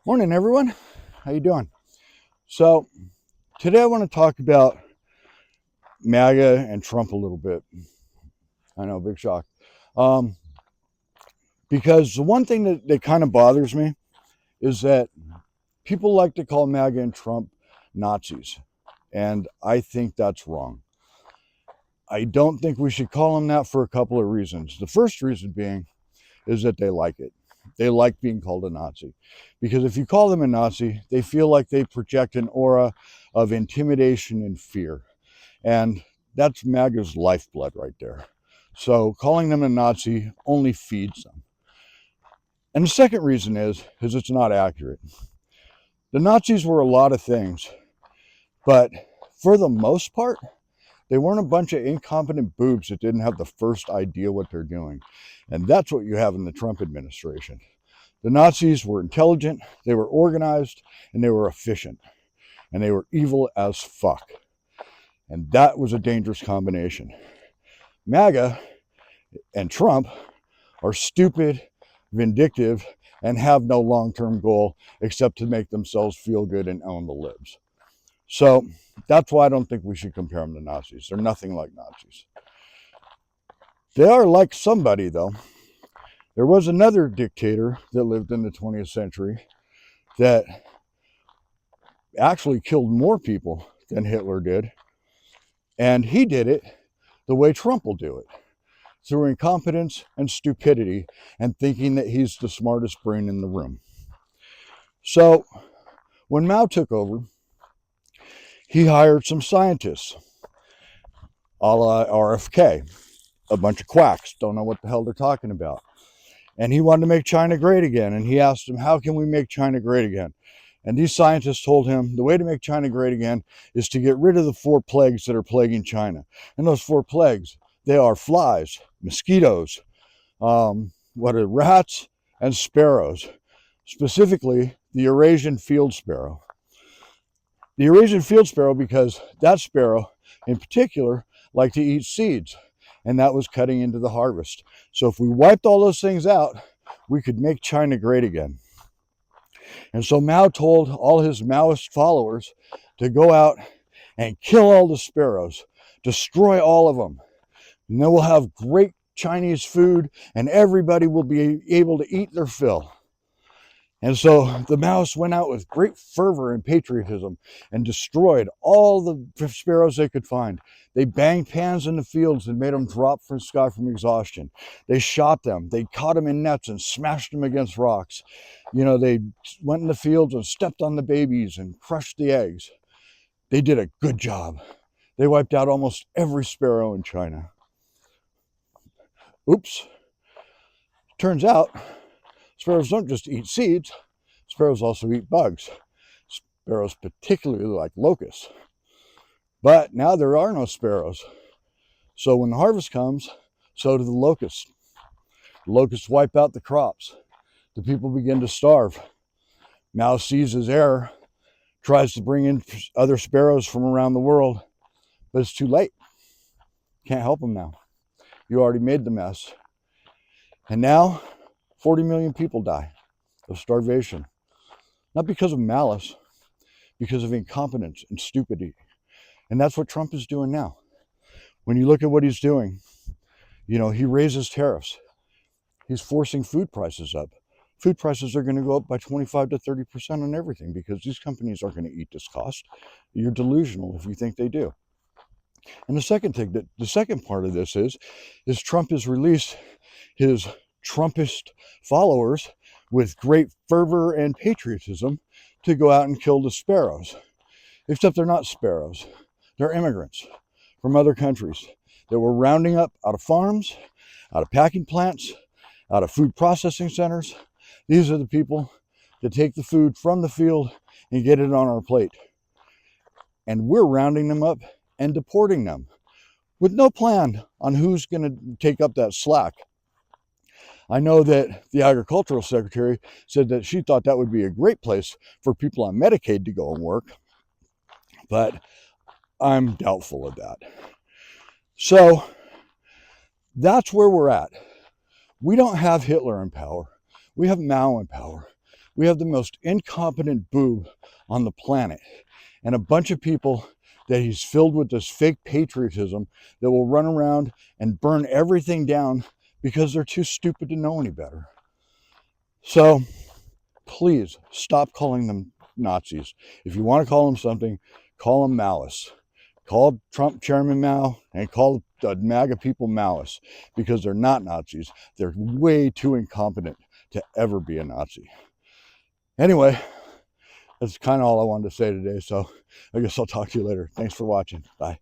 Morning, everyone. How you doing? So today I want to talk about MAGA and Trump a little bit. I know, big shock. Um, because the one thing that kind of bothers me is that people like to call MAGA and Trump Nazis, and I think that's wrong. I don't think we should call them that for a couple of reasons. The first reason being is that they like it. They like being called a Nazi. Because if you call them a Nazi, they feel like they project an aura of intimidation and fear. And that's MAGA's lifeblood right there. So calling them a Nazi only feeds them. And the second reason is it's not accurate. The Nazis were a lot of things, but for the most part, they weren't a bunch of incompetent boobs that didn't have the first idea what they're doing. And that's what you have in the Trump administration. The Nazis were intelligent, they were organized, and they were efficient. And they were evil as fuck. And that was a dangerous combination. MAGA and Trump are stupid, vindictive, and have no long-term goal except to make themselves feel good and own the libs. So that's why I don't think we should compare them to Nazis. They're nothing like Nazis. They are like somebody, though. There was another dictator that lived in the 20th century that actually killed more people than Hitler did. And he did it the way Trump will do it, through incompetence and stupidity and thinking that he's the smartest brain in the room. So when Mao took over, he hired some scientists, a la RFK, a bunch of quacks, don't know what the hell they're talking about. And he wanted to make China great again. And he asked them, how can we make China great again? And these scientists told him the way to make China great again is to get rid of the 4 plagues that are plaguing China. And those 4 plagues, they are flies, mosquitoes, rats, and sparrows, specifically the Eurasian field sparrow. The Eurasian field sparrow, because that sparrow in particular liked to eat seeds, and that was cutting into the harvest. So if we wiped all those things out, we could make China great again. And so Mao told all his Maoist followers to go out and kill all the sparrows, destroy all of them. And then we'll have great Chinese food and everybody will be able to eat their fill. And so the Maoists went out with great fervor and patriotism and destroyed all the sparrows they could find. They banged pans in the fields and made them drop from the sky from exhaustion. They shot them. They caught them in nets and smashed them against rocks. You know, they went in the fields and stepped on the babies and crushed the eggs. They did a good job. They wiped out almost every sparrow in China. Oops. Turns out, sparrows don't just eat seeds, sparrows also eat bugs. Sparrows particularly like locusts. But now there are no sparrows. So when the harvest comes, so do the locusts. The locusts wipe out the crops. The people begin to starve. Mao sees his error, tries to bring in other sparrows from around the world, but it's too late. Can't help him now. You already made the mess. And now 40 million people die of starvation. Not because of malice, because of incompetence and stupidity. And that's what Trump is doing now. When you look at what he's doing, you know, he raises tariffs. He's forcing food prices up. Food prices are going to go up by 25 to 30% on everything because these companies aren't going to eat this cost. You're delusional if you think they do. And the second part of this is Trump has released his Trumpist followers with great fervor and patriotism to go out and kill the sparrows. Except they're not sparrows. They're immigrants from other countries that we're rounding up out of farms, out of packing plants, out of food processing centers. These are the people that take the food from the field and get it on our plate. And we're rounding them up and deporting them with no plan on who's going to take up that slack. I know that the agricultural secretary said that she thought that would be a great place for people on Medicaid to go and work, but I'm doubtful of that. So that's where we're at. We don't have Hitler in power. We have Mao in power. We have the most incompetent boob on the planet, and a bunch of people that he's filled with this fake patriotism that will run around and burn everything down because they're too stupid to know any better. So please stop calling them Nazis. If you want to call them something, call them Maoists. Call Trump Chairman Mao and call the MAGA people Maoists, because they're not Nazis. They're way too incompetent to ever be a Nazi. Anyway, that's kind of all I wanted to say today, so I guess I'll talk to you later. Thanks for watching. Bye.